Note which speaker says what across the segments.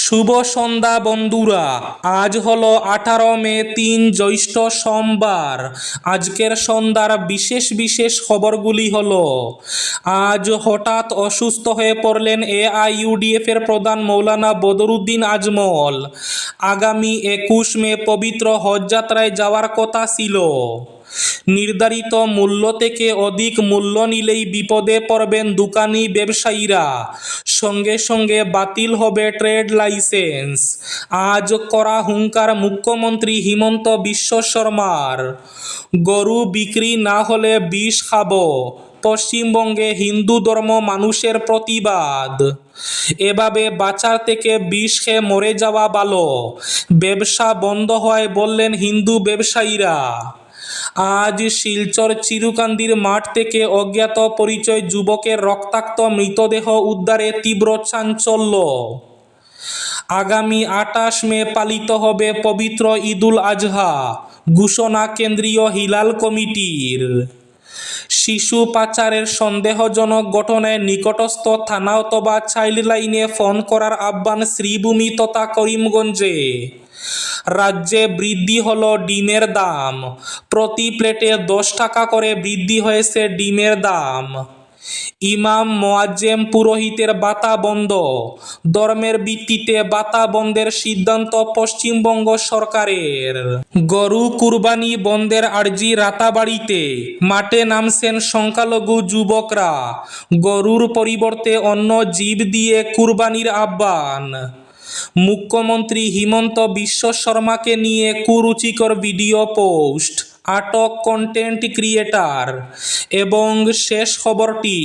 Speaker 1: শুভ সন্ধ্যা বন্ধুরা। আজ হলো 18 মে, 3 জ্যৈষ্ঠ সোমবার। আজকের সন্ধ্যার বিশেষ বিশেষ খবরগুলি হলো, আজ হঠাৎ অসুস্থ হয়ে পড়লেন এআইইউডিএফ এর প্রধান মৌলানা বদরুদ্দিন আজমল। আগামী 21 মে পবিত্র হজ যাত্রায় যাওয়ার কথা ছিল। নির্ধারিত মূল্য থেকে অধিক মূল্য নিলেই বিপদে পড়বেন দোকানি ব্যবসায়ীরা। সঙ্গে সঙ্গে বাতিল হবে ট্রেড লাইসেন্স। আজ করা হুঙ্কার মুখ্যমন্ত্রী হিমন্ত বিশ্ব শর্মার। গরু বিক্রি না হলে বিষ খাবো, পশ্চিমবঙ্গে হিন্দু ধর্ম মানুষের প্রতিবাদ। এভাবে বাঁচার থেকে বিষ খেয়ে মরে যাওয়া ভালো। ব্যবসা বন্ধ হয় বললেন হিন্দু ব্যবসায়ীরা। আজ শিলচর চিরুকান্দির মাঠ থেকে অজ্ঞাত পরিচয় যুবকের রক্তাক্ত মৃতদেহ উদ্ধারে তীব্র চাঞ্চল্য। আগামী 28 মে পালিত হবে পবিত্র ঈদুল আজহা, ঘোষণা কেন্দ্রীয় হিলাল কমিটির। শিশু পাচারের সন্দেহজনক ঘটনায় নিকটস্থ থানা অথবা চাইল্ড লাইনে ফোন করার আহ্বান শ্রীভূমি তথা করিমগঞ্জে। রাজ্যে বৃদ্ধি হলো ডিমের দাম। প্রতি প্লেটে 10 টাকা করে বৃদ্ধি হয়েছে ডিমের দাম। ইমাম মোয়াজ্জেম পুরোহিতের ভাতা বন্ধ। ধর্মের ভিত্তিতে ভাতা বন্ধের সিদ্ধান্ত পশ্চিমবঙ্গ সরকারের। গরু কুরবানি বন্ধের আর্জি রাতাবাড়িতে। মাঠে নামছেন সংখ্যালঘু যুবকরা। গরুর পরিবর্তে অন্য জীব দিয়ে কুরবানির আহ্বান। মুখ্যমন্ত্রী হিমন্ত বিশ্ব শর্মাকে নিয়ে কুরুচিকর ভিডিও পোস্ট, আটক কন্টেন্ট ক্রিয়েটার। এবং শেষ খবরটি,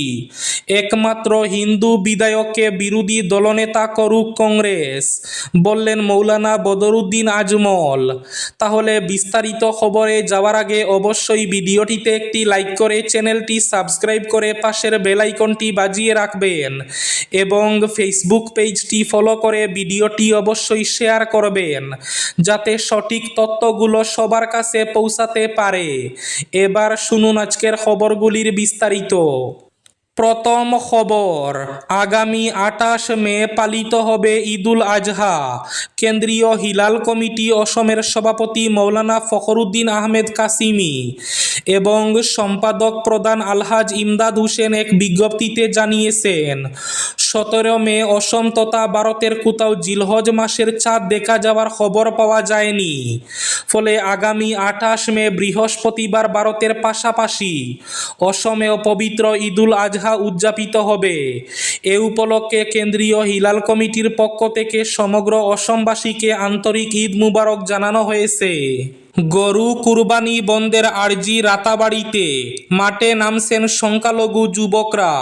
Speaker 1: একমাত্র হিন্দু বিধায়ককে বিরোধী দলনেতা করুক কংগ্রেস, বললেন মৌলানা বদরুদ্দিন আজমল। তাহলে বিস্তারিত খবরে যাওয়ার আগে অবশ্যই ভিডিওটিতে একটি লাইক করে চ্যানেলটি সাবস্ক্রাইব করে পাশের বেল আইকনটি বাজিয়ে রাখবেন এবং ফেসবুক পেজটি ফলো করে ভিডিওটি অবশ্যই শেয়ার করবেন, যাতে সঠিক তথ্যগুলো সবার কাছে পৌঁছাতে পারে। এবার শুনুন আজকের খবরগুলির বিস্তারিত। প্রথম খবর, আগামী 28 মে পালিত হবে ঈদুল আজহা। কেন্দ্রীয় হিলাল কমিটি অসমের সভাপতি মৌলানা ফখরুদ্দিন আহমেদ কাসিমি এবং সম্পাদক প্রধান আলহাজ ইমদাদ হোসেন এক বিজ্ঞপ্তিতে জানিয়েছেন, 17 মে অসম তথা ভারতের কোথাও জিলহজ মাসের চাঁদ দেখা যাওয়ার খবর পাওয়া যায়নি। ফলে আগামী 28 মে বৃহস্পতিবার ভারতের পাশাপাশি অসমেও পবিত্র ঈদুল আজহা উদযাপিত হবে। এ উপলক্ষে কেন্দ্রীয় হিলাল কমিটির পক্ষ থেকে সমগ্র অসমবাসীকে আন্তরিক ঈদ মুবারক জানানো হয়েছে। গরু কুরবানি বন্ধের আর্জি রাতাবাড়িতে। মাঠে নামছেন সংখ্যালঘু যুবকরা।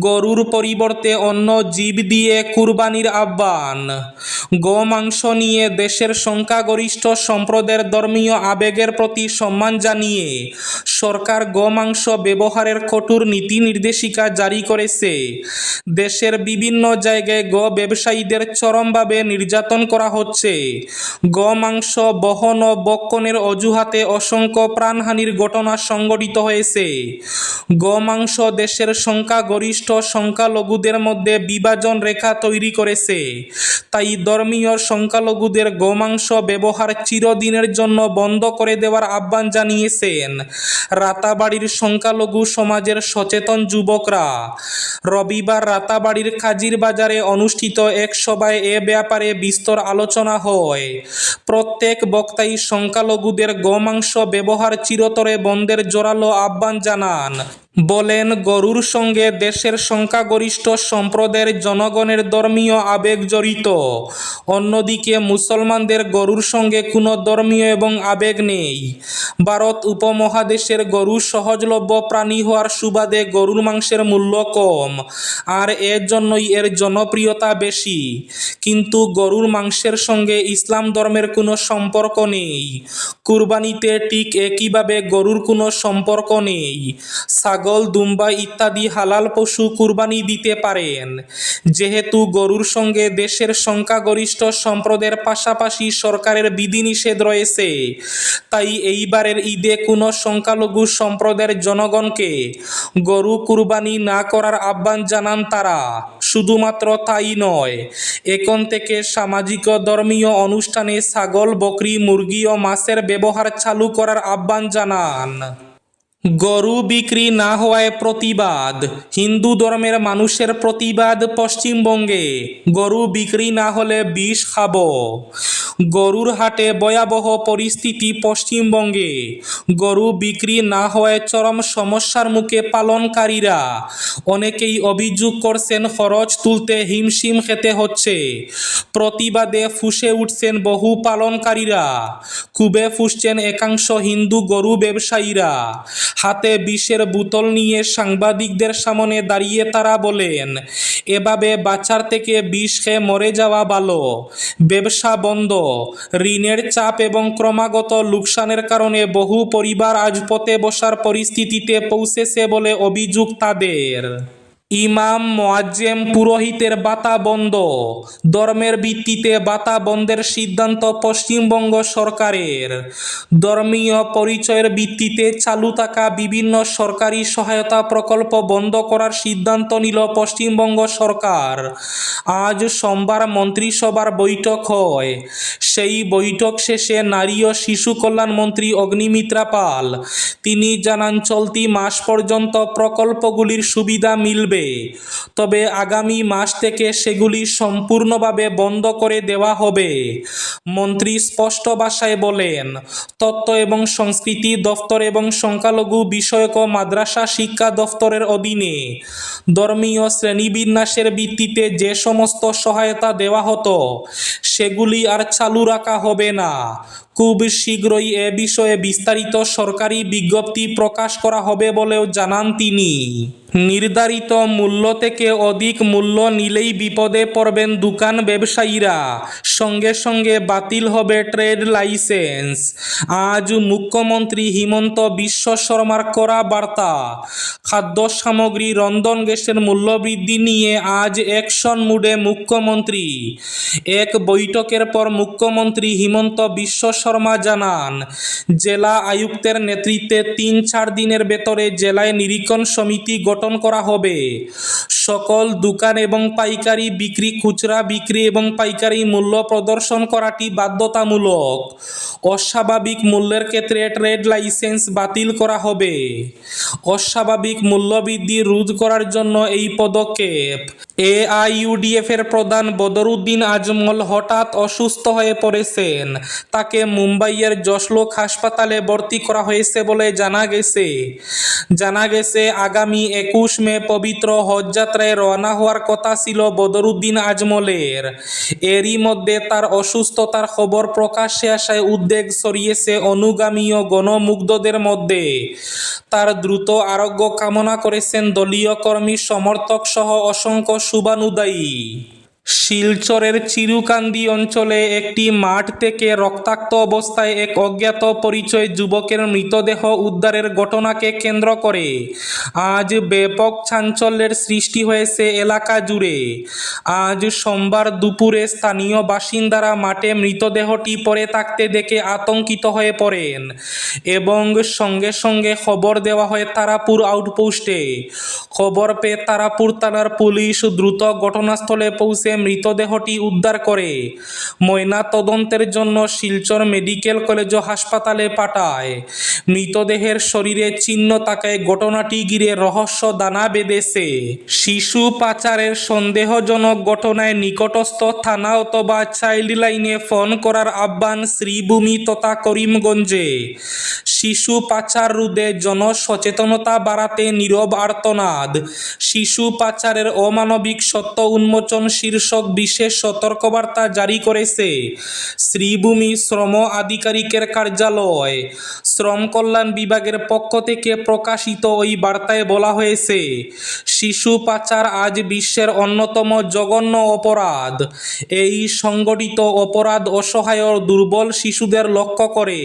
Speaker 1: গরুর পরিবর্তে অন্য জীব দিয়ে কুরবানির আহ্বান। গোমাংস নিয়ে দেশের সংখ্যাগরিষ্ঠ সম্প্রদায়ের ধর্মীয় আবেগের প্রতি সম্মান জানিয়ে সরকার গোমাংস ব্যবহারের কঠোর নীতি নির্দেশিকা জারি করেছে। দেশের বিভিন্ন জায়গায় গো ব্যবসায়ীদের চরমভাবে নির্যাতন করা হচ্ছে। গোমাংস বহন ও বক্ষণের অজুহাতে অসংখ্য প্রাণহানির ঘটনা সংঘটিত হয়েছে। গোমাংস দেশের সংখ্যাগরিষ্ঠ সংখ্যালঘুদের মধ্যে বিভাজন রেখা তৈরি করেছে। তাই ধর্মীয় সংখ্যালঘুদের গোমাংস ব্যবহার চিরদিনের জন্য বন্ধ করে দেওয়ার আহ্বান জানিয়েছেন রাতাবাড়ির সংখ্যালঘু সমাজের সচেতন যুবকরা। রবিবার রাতাবাড়ির কাজির বাজারে অনুষ্ঠিত এক সভায় এ ব্যাপারে বিস্তর আলোচনা হয়। প্রত্যেক বক্তাই সংখ্যালঘুদের গোমাংস ব্যবহার চিরতরে বন্ধের জোরালো আহ্বান জানান। বলেন, গরুর সঙ্গে দেশের সংখ্যাগরিষ্ঠ সম্প্রদায়ের জনগণের ধর্মীয় আবেগ জড়িত। অন্যদিকে মুসলমানদের গরুর সঙ্গে কোনো ধর্মীয় এবং আবেগ নেই। ভারত উপমহাদেশের গরু সহজলভ্য প্রাণী হওয়ার সুবাদে গরুর মাংসের মূল্য কম, আর এর জন্যই এর জনপ্রিয়তা বেশি। কিন্তু গরুর মাংসের সঙ্গে ইসলাম ধর্মের কোনো সম্পর্ক নেই। কুরবানিতে ঠিক একইভাবে গরুর কোনো সম্পর্ক নেই। ছাগল, দুম্বা ইত্যাদি হালাল পশু কুরবানি দিতে পারেন। যেহেতু গরুর সঙ্গে দেশের সংখ্যাগরিষ্ঠ সম্প্রদায়ের পাশাপাশি সরকারের বিধিনিষেধ রয়েছে, তাই এইবারের ঈদে কোনো সংখ্যালঘু সম্প্রদায়ের জনগণকে গরু কুরবানি না করার আহ্বান জানান তারা। শুধুমাত্র তাই নয়, এখন থেকে সামাজিক ও ধর্মীয় অনুষ্ঠানে ছাগল, বকরি, মুরগি ও মাছের ব্যবহার চালু করার আহ্বান জানান। গরু বিক্রি না হওয়ায় প্রতিবাদ। হিন্দু ধর্মের মানুষের প্রতিবাদ পশ্চিমবঙ্গে। গরু বিক্রি না হলে বিষ খাবো। গরুর হাটে ভয়াবহ পরিস্থিতি পশ্চিমবঙ্গে। গরু বিক্রি না হওয়ায় চরম সমস্যার মুখে পালনকারীরা। অনেকেই অভিযোগ করছেন খরচ তুলতে হিমশিম খেতে হচ্ছে। প্রতিবাদে ফুঁসে উঠছেন বহু পালনকারীরা। ক্ষোভে ফুঁসছেন একাংশ হিন্দু গরু ব্যবসায়ীরা। হাতে বিষের বোতল নিয়ে সাংবাদিকদের সামনে দাঁড়িয়ে তারা বলেন, এভাবে বাচ্চার থেকে বিষ খেয়ে মরে যাওয়া ভালো। ব্যবসা বন্ধ, ঋণের চাপ এবং ক্রমাগত লোকসানের কারণে বহু পরিবার আজ পথে বসার পরিস্থিতিতে পৌঁছেছে বলে অভিযোগ তাদের। ইমাম, মুয়াজ্জেম, পুরোহিতের ভাতা বন্ধ। ধর্মের ভিত্তিতে ভাতা বন্ধের সিদ্ধান্ত পশ্চিমবঙ্গ সরকারের। ধর্মীয় পরিচয়ের ভিত্তিতে চালু থাকা বিভিন্ন সরকারি সহায়তা প্রকল্প বন্ধ করার সিদ্ধান্ত নিল পশ্চিমবঙ্গ সরকার। আজ সোমবার মন্ত্রিসভার বৈঠক হয়। সেই বৈঠক শেষে নারী ও শিশু কল্যাণ মন্ত্রী অগ্নিমিত্রা পাল তিনি জানান, চলতি মাস পর্যন্ত প্রকল্পগুলির সুবিধা মিলবে, তবে আগামী মাস থেকে সেগুলি সম্পূর্ণভাবে বন্ধ করে দেওয়া হবে। মন্ত্রী স্পষ্ট ভাষায় বলেন, তথ্য এবং সংস্কৃতি দফতর এবং সংখ্যালঘু বিষয়ক মাদ্রাসা শিক্ষা দফতরের অধীনে ধর্মীয় শ্রেণীবিন্যাসের ভিত্তিতে যে সমস্ত সহায়তা দেওয়া হতো সেগুলি আর চালু রাখা হবে না। খুব শীঘ্রই এ বিষয়ে বিস্তারিত সরকারি বিজ্ঞপ্তি প্রকাশ করা হবে বলেও জানান তিনি। নির্ধারিত মূল্য থেকে অধিক মূল্য নিলেই বিপদে পড়বেন দোকান ব্যবসায়ীরা। সঙ্গে সঙ্গে বাতিল হবে ট্রেড লাইসেন্স। আজ মুখ্যমন্ত্রী হিমন্ত বিশ্ব শর্মার কড়া বার্তা। খাদ্য সামগ্রী, রন্ধন গ্যাসের মূল্যবৃদ্ধি নিয়ে আজ অ্যাকশন মুডে মুখ্যমন্ত্রী। এক বৈঠকের পর মুখ্যমন্ত্রী হিমন্ত বিশ্ব শর্মা জানান, জেলা আয়ুক্তের নেতৃত্বে ৩-৪ দিনের ভেতরে জেলায় নিরীক্ষণ সমিতি গঠন করা হবে। সকল দোকান এবং পাইকারি বিক্রি, খুচরা বিক্রি এবং পাইকারি মূল্য প্রদর্শন করাটি বাধ্যতামূলক। অস্বাভাবিক মূল্যের ক্ষেত্রে ট্রেড লাইসেন্স বাতিল করা হবে। অস্বাভাবিক মূল্যবৃদ্ধি রোধ করার জন্য এই পদক্ষেপ। AIUDF এর প্রধান বদরুদ্দিন আজমল হঠাৎ অসুস্থ হয়ে পড়েছেন। তাকে মুম্বাইয়ের জসলোক হাসপাতালে ভর্তি করা হয়েছে বলে জানা গেছে আগামী 21 মে পবিত্র হজ যাত্রায় রওনা হওয়ার কথা ছিল বদরুদ্দিন আজমলের। এরই মধ্যে তার অসুস্থতার খবর প্রকাশ্যে আসায় উদ্বেগ ছড়িয়েছে অনুগামী ও গণমুগ্ধদের মধ্যে। তার দ্রুত আরোগ্য কামনা করেছেন দলীয় কর্মী, সমর্থক সহ অসংখ্য শুভানুধ্যায়ী। শিলচরের চিরুকান্দি অঞ্চলে একটি মাঠ থেকে রক্তাক্ত অবস্থায় এক অজ্ঞাত পরিচয় যুবকের মৃতদেহ উদ্ধারের ঘটনাকে কেন্দ্র করে আজ ব্যাপক চাঞ্চল্যের সৃষ্টি হয়েছে এলাকা জুড়ে। আজ সোমবার দুপুরে স্থানীয় বাসিন্দারা মাঠে মৃতদেহটি পড়ে থাকতে দেখে আতঙ্কিত হয়ে পড়েন এবং সঙ্গে সঙ্গে খবর দেওয়া হয় তারাপুর আউটপোস্টে। খবর পেয়ে তারাপুর থানার পুলিশ দ্রুত ঘটনাস্থলে পৌঁছে মৃতদেহটি উদ্ধার করে ময়না তদন্তের জন্য শিলচর মেডিকেল কলেজ ও হাসপাতালে পাঠায়। মৃতদেহের শরীরে চিহ্ন থাকায় ঘটনাটি ঘিরে রহস্য দানা বেঁধেছে। শিশু পাচারের সন্দেহজনক ঘটনায় নিকটস্থ থানা অথবা চাইল্ড লাইনে ফোন করার আহ্বান শ্রীভূমি তথা করিমগঞ্জে। শিশু পাচার রোধে জনসচেতনতা বাড়াতে নীরব আর্তনাদ। শিশু পাচারের অমানবিক সত্য উন্মোচন শীর্ষক বিশেষ সতর্কবার্তা জারি করেছে শ্রীভূমি শ্রম আধিকারিকের কার্যালয়। শ্রম কল্যাণ বিভাগের পক্ষ থেকে প্রকাশিত ওই বার্তায় বলা হয়েছে, শিশু পাচার আজ বিশ্বের অন্যতম জঘন্য অপরাধ। এই সংগঠিত অপরাধ অসহায় ও দুর্বল শিশুদের লক্ষ্য করে।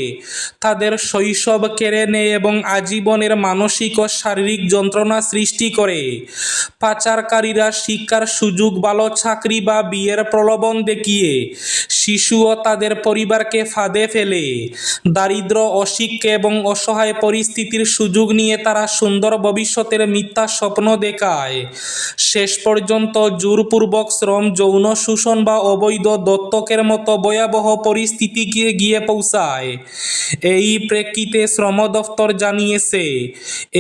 Speaker 1: তাদের শৈশব শৈশব কেড়ে নেয় এবং আজীবনের মানসিক ও শারীরিক যন্ত্রণা সৃষ্টি করে। পাচারকারীরা শিক্ষার সুযোগ, ভালো চাকরি বা বিয়ের প্রলোভন দেখিয়ে শিশু ও তাদের পরিবারকে ফাঁদে ফেলে। দারিদ্র্য, অশিক্ষা এবং অসহায় পরিস্থিতির সুযোগ নিয়ে তারা সুন্দর ভবিষ্যতের মিথ্যা স্বপ্ন দেখায়। শেষ পর্যন্ত জোরপূর্বক শ্রম, যৌন শোষণ বা অবৈধ দত্তকের মতো ভয়াবহ পরিস্থিতিকে গিয়ে পৌঁছায়। এই প্রেক্ষিতে শ্রম দফতর জানিয়েছে,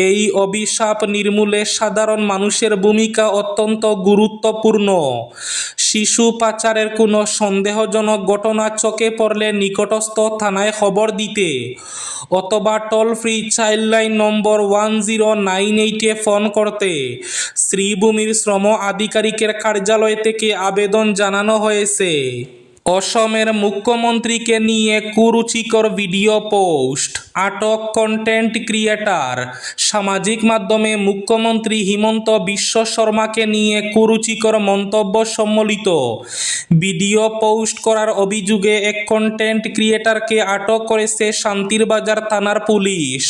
Speaker 1: এই অভিশাপ নির্মূলে সাধারণ মানুষের ভূমিকা অত্যন্ত গুরুত্বপূর্ণ। শিশু পাচারের কোনো সন্দেহজনক ঘটনা চোখে পড়লে নিকটস্থ থানায় খবর দিতে অথবা টোল ফ্রি চাইল্ডলাইন নম্বর 1098-এ ফোন করতে শ্রীভূমির শ্রম আধিকারিকের কার্যালয় থেকে আবেদন জানানো হয়েছে। অসমের মুখ্যমন্ত্রীকে নিয়ে কুরুচিকর ভিডিও পোস্ট, আটক কন্টেন্ট ক্রিয়েটার। সামাজিক মাধ্যমে মুখ্যমন্ত্রী হিমন্ত বিশ্ব শর্মাকে নিয়ে কুরুচিকর মন্তব্য সম্বলিত ভিডিও পোস্ট করার অভিযোগে এক কন্টেন্ট ক্রিয়েটারকে আটক করেছে শান্তিরবাজার থানার পুলিশ।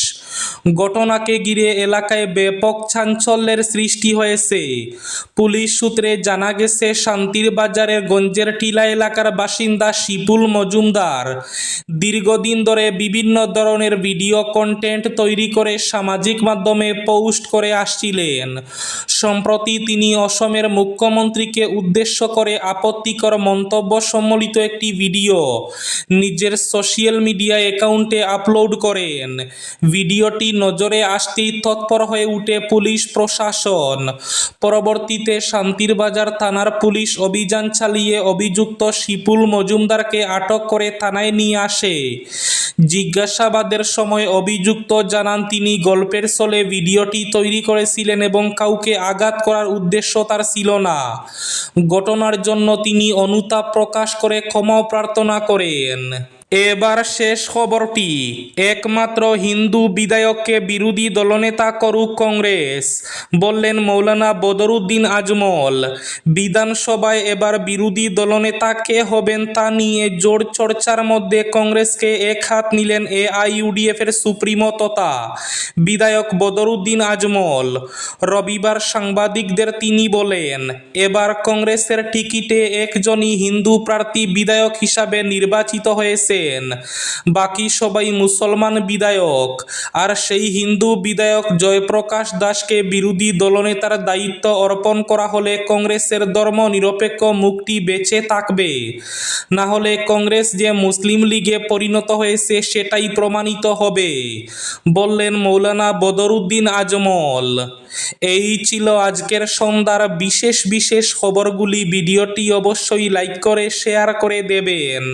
Speaker 1: ঘটনাকে ঘিরে এলাকায় ব্যাপক চাঞ্চল্যের সৃষ্টি হয়েছে। পুলিশ সূত্রে জানা গেছে, শান্তিরবাজারের গঞ্জের টিলা এলাকার বাসিন্দা শিপুল মজুমদার দীর্ঘদিন ধরে বিভিন্ন ধরনের ভিডিও কন্টেন্ট তৈরি করে সামাজিক মাধ্যমে পোস্ট করে আসছিলেন। সম্প্রতি তিনি অসমের মুখ্যমন্ত্রীকে উদ্দেশ্য করে আপত্তিকর মন্তব্য সম্বলিত একটি ভিডিও নিজের সোশ্যাল মিডিয়া অ্যাকাউন্টে আপলোড করেন। ভিডিওটি নজরে আসতেই তৎপর হয়ে ওঠে পুলিশ প্রশাসন। পরবর্তীতে শান্তিরবাজার থানার পুলিশ অভিযান চালিয়ে অভিযুক্ত শিপুল মজুমদারকে আটক করে থানায় নিয়ে আসে। জিজ্ঞাসাবাদের সময় অভিযুক্ত জানান, তিনি গল্পের ছলে ভিডিওটি তৈরি করেছিলেন এবং কাউকে আঘাত করার উদ্দেশ্য তার ছিল না। ঘটনার জন্য তিনি অনুতাপ প্রকাশ করে ক্ষমা প্রার্থনা করেন। এবার শেষ খবরটি, একমাত্র হিন্দু বিধায়ককে বিরোধী দলনেতা করুক কংগ্রেস, বললেন মৌলানা বদরুদ্দিন আজমল। বিধানসভায় এবার বিরোধী দলনেতা কে হবেন তা নিয়ে জোর চর্চার মধ্যে কংগ্রেসকে এক হাত নিলেন এআইইউডিএফের সুপ্রিমো তথা বিধায়ক বদরুদ্দিন আজমল। রবিবার সাংবাদিকদের তিনি বলেন, এবার কংগ্রেসের টিকিটে একজনই হিন্দু প্রার্থী বিধায়ক হিসাবে নির্বাচিত হয়েছে, বাকি সবাই মুসলমান বিধায়ক। আর সেই হিন্দু বিধায়ক জয়প্রকাশ দাসকে বিরোধী দলনেতার দায়িত্ব অর্পণ করা হলে কংগ্রেসের ধর্ম নিরপেক্ষ মুখটি বেঁচে থাকবে। না হলে কংগ্রেস যে মুসলিম লীগে পরিণত হয়েছে সেটাই প্রমাণিত হবে, বললেন মৌলানা বদরুদ্দিন আজমল। এই ছিল আজকের সন্ধ্যার বিশেষ খবরগুলি। ভিডিওটি অবশ্যই লাইক করে শেয়ার করে দেবেন।